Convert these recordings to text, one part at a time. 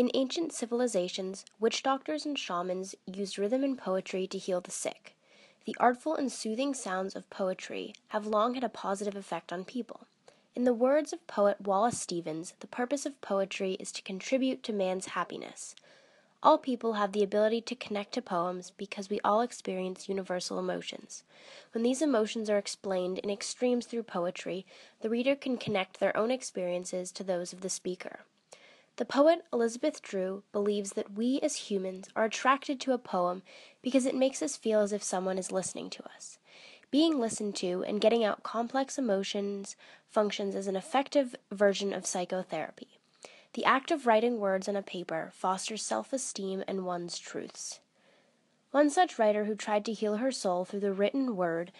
In ancient civilizations, witch doctors and shamans used rhythm and poetry to heal the sick. The artful and soothing sounds of poetry have long had a positive effect on people. In the words of poet Wallace Stevens, the purpose of poetry is to contribute to man's happiness. All people have the ability to connect to poems because we all experience universal emotions. When these emotions are explained in extremes through poetry, the reader can connect their own experiences to those of the speaker. The poet Elizabeth Drew believes that we as humans are attracted to a poem because it makes us feel as if someone is listening to us. Being listened to and getting out complex emotions functions as an effective version of psychotherapy. The act of writing words on a paper fosters self-esteem and one's truths. One such writer who tried to heal her soul through the written word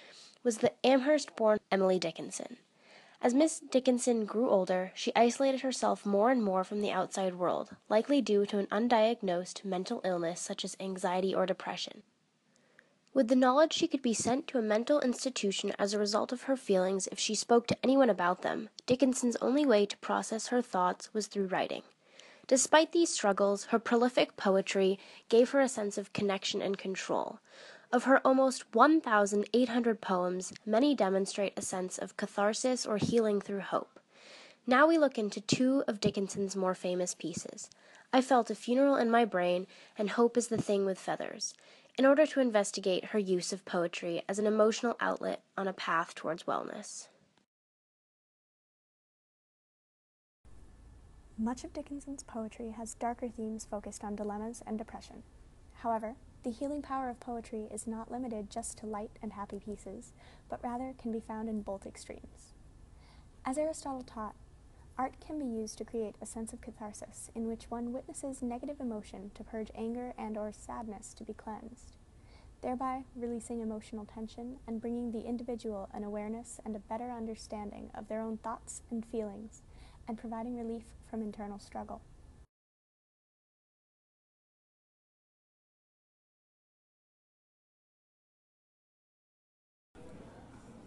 was the Amherst-born Emily Dickinson. As Miss Dickinson grew older, she isolated herself more and more from the outside world, likely due to an undiagnosed mental illness such as anxiety or depression. With the knowledge she could be sent to a mental institution as a result of her feelings if she spoke to anyone about them, Dickinson's only way to process her thoughts was through writing. Despite these struggles, her prolific poetry gave her a sense of connection and control. Of her almost 1,800 poems, many demonstrate a sense of catharsis or healing through hope. Now we look into two of Dickinson's more famous pieces, I Felt a Funeral in My Brain and Hope is the Thing with Feathers, in order to investigate her use of poetry as an emotional outlet on a path towards wellness. Much of Dickinson's poetry has darker themes focused on dilemmas and depression. However, the healing power of poetry is not limited just to light and happy pieces, but rather can be found in both extremes. As Aristotle taught, art can be used to create a sense of catharsis in which one witnesses negative emotion to purge anger and/or sadness to be cleansed, thereby releasing emotional tension and bringing the individual an awareness and a better understanding of their own thoughts and feelings, and providing relief from internal struggle.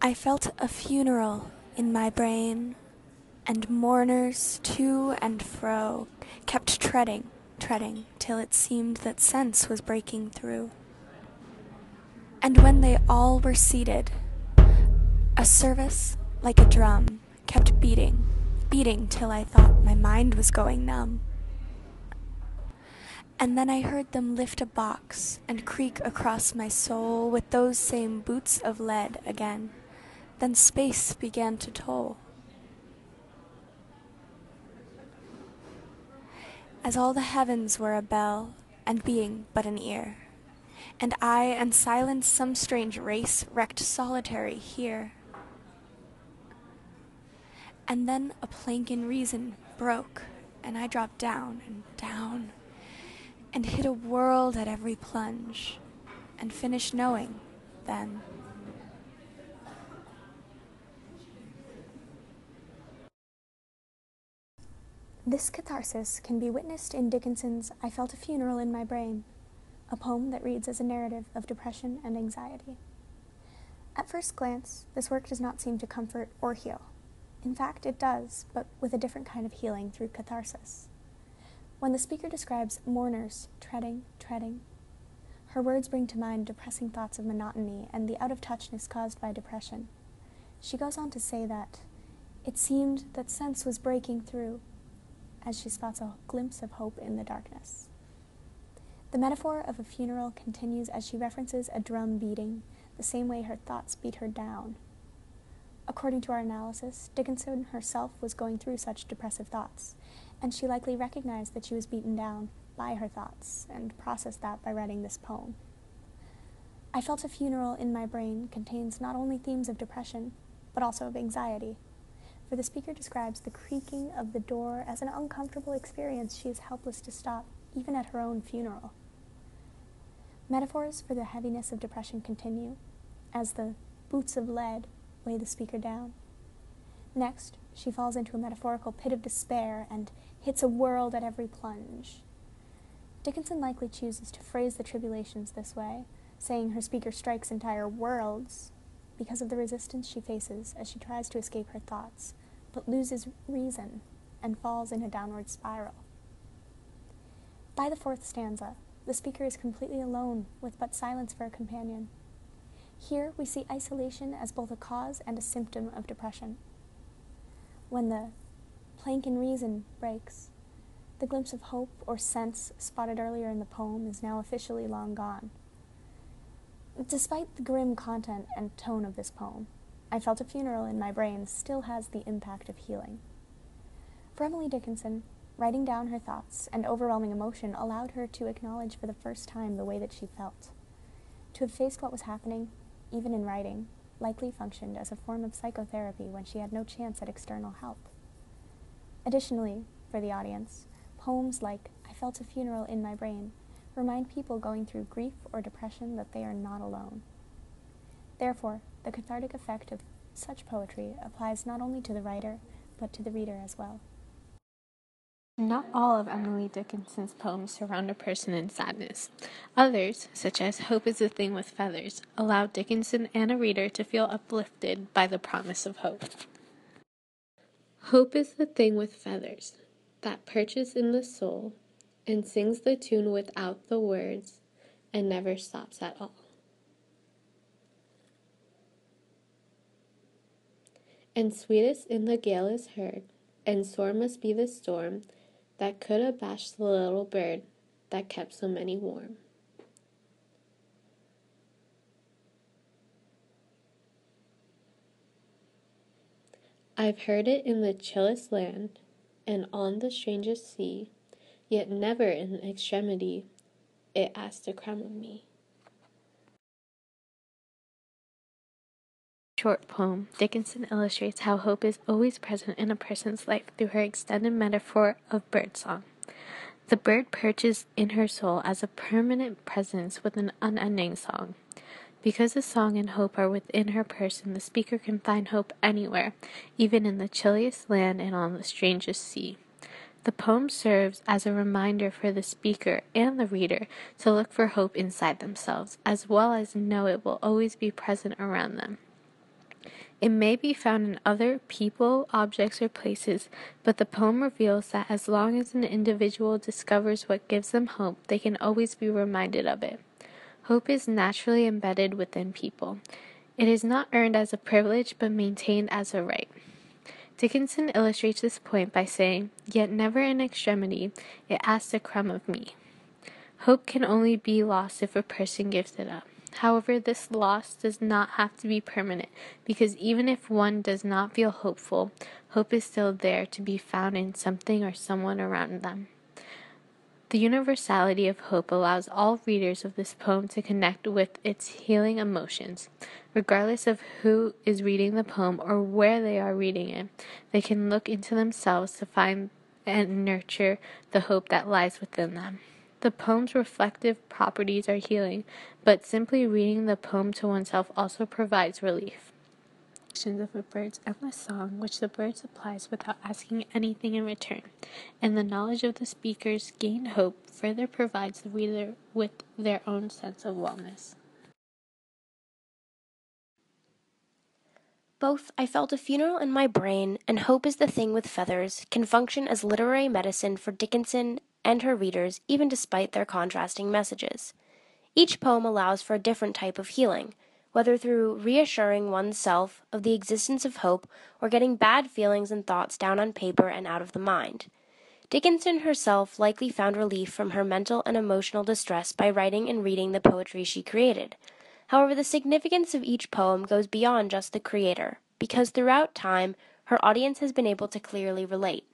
I felt a funeral in my brain, and mourners to and fro kept treading, till it seemed that sense was breaking through. And when they all were seated, a service like a drum kept beating till I thought my mind was going numb. And then I heard them lift a box and creak across my soul with those same boots of lead again. Then space began to toll. As all the heavens were a bell, and being but an ear, and I and silence some strange race wrecked solitary here. And then a plank in reason broke, and I dropped down and down, and hit a world at every plunge, and finished knowing then. This catharsis can be witnessed in Dickinson's I Felt a Funeral in My Brain, a poem that reads as a narrative of depression and anxiety. At first glance, this work does not seem to comfort or heal. In fact, it does, but with a different kind of healing through catharsis. When the speaker describes mourners treading, her words bring to mind depressing thoughts of monotony and the out-of-touchness caused by depression. She goes on to say that it seemed that sense was breaking through, as she spots a glimpse of hope in the darkness. The metaphor of a funeral continues as she references a drum beating, the same way her thoughts beat her down. According to our analysis, Dickinson herself was going through such depressive thoughts, and she likely recognized that she was beaten down by her thoughts and processed that by writing this poem. I Felt a Funeral in My Brain contains not only themes of depression, but also of anxiety, for the speaker describes the creaking of the door as an uncomfortable experience she is helpless to stop, even at her own funeral. Metaphors for the heaviness of depression continue, as the boots of lead weigh the speaker down. Next, she falls into a metaphorical pit of despair and hits a world at every plunge. Dickinson likely chooses to phrase the tribulations this way, saying her speaker strikes entire worlds, because of the resistance she faces as she tries to escape her thoughts, but loses reason and falls in a downward spiral. By the fourth stanza, the speaker is completely alone with but silence for a companion. Here we see isolation as both a cause and a symptom of depression. When the plank in reason breaks, the glimpse of hope or sense spotted earlier in the poem is now officially long gone. Despite the grim content and tone of this poem, I Felt a Funeral in My Brain still has the impact of healing. For Emily Dickinson, writing down her thoughts and overwhelming emotion allowed her to acknowledge for the first time the way that she felt. To have faced what was happening, even in writing, likely functioned as a form of psychotherapy when she had no chance at external help. Additionally, for the audience, poems like I Felt a Funeral in My Brain remind people going through grief or depression that they are not alone. Therefore, the cathartic effect of such poetry applies not only to the writer, but to the reader as well. Not all of Emily Dickinson's poems surround a person in sadness. Others, such as Hope is a Thing with Feathers, allow Dickinson and a reader to feel uplifted by the promise of hope. Hope is the thing with feathers that perches in the soul and sings the tune without the words and never stops at all. And sweetest in the gale is heard, and sore must be the storm that could abash the little bird that kept so many warm. I've heard it in the chillest land and on the strangest sea, yet never in extremity it asked a crumb of me. Short poem, Dickinson illustrates how hope is always present in a person's life through her extended metaphor of birdsong. The bird perches in her soul as a permanent presence with an unending song. Because the song and hope are within her person, the speaker can find hope anywhere, even in the chilliest land and on the strangest sea. The poem serves as a reminder for the speaker and the reader to look for hope inside themselves, as well as know it will always be present around them. It may be found in other people, objects, or places, but the poem reveals that as long as an individual discovers what gives them hope, they can always be reminded of it. Hope is naturally embedded within people. It is not earned as a privilege, but maintained as a right. Dickinson illustrates this point by saying, "Yet never in extremity it asks a crumb of me." Hope can only be lost if a person gives it up. However, this loss does not have to be permanent, because even if one does not feel hopeful, hope is still there to be found in something or someone around them. The universality of hope allows all readers of this poem to connect with its healing emotions. Regardless of who is reading the poem or where they are reading it, they can look into themselves to find and nurture the hope that lies within them. The poem's reflective properties are healing, but simply reading the poem to oneself also provides relief. Of a bird's endless song, which the bird supplies without asking anything in return, and the knowledge of the speaker's gained hope further provides the reader with their own sense of wellness. Both I Felt a Funeral in My Brain and Hope is the Thing with Feathers can function as literary medicine for Dickinson and her readers, even despite their contrasting messages. Each poem allows for a different type of healing, whether through reassuring oneself of the existence of hope or getting bad feelings and thoughts down on paper and out of the mind. Dickinson herself likely found relief from her mental and emotional distress by writing and reading the poetry she created. However, the significance of each poem goes beyond just the creator, because throughout time, her audience has been able to clearly relate.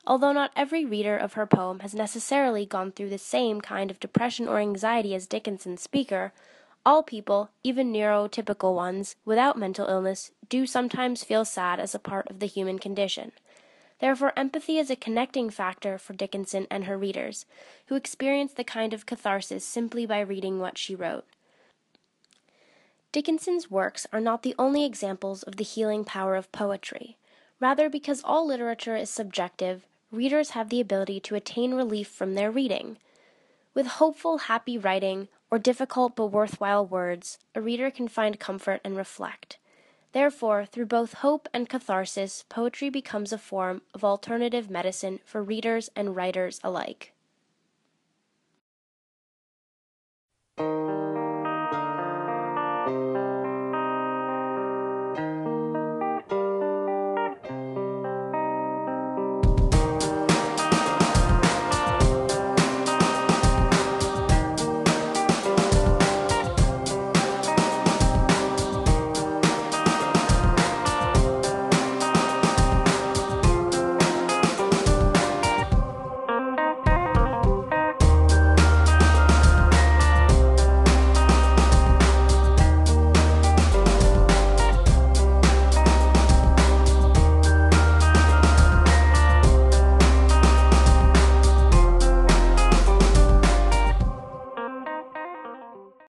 Although not every reader of her poem has necessarily gone through the same kind of depression or anxiety as Dickinson's speaker, all people, even neurotypical ones, without mental illness, do sometimes feel sad as a part of the human condition. Therefore, empathy is a connecting factor for Dickinson and her readers, who experience the kind of catharsis simply by reading what she wrote. Dickinson's works are not the only examples of the healing power of poetry. Rather, because all literature is subjective, readers have the ability to attain relief from their reading. With hopeful, happy writing, or difficult but worthwhile words, a reader can find comfort and reflect. Therefore, through both hope and catharsis, poetry becomes a form of alternative medicine for readers and writers alike.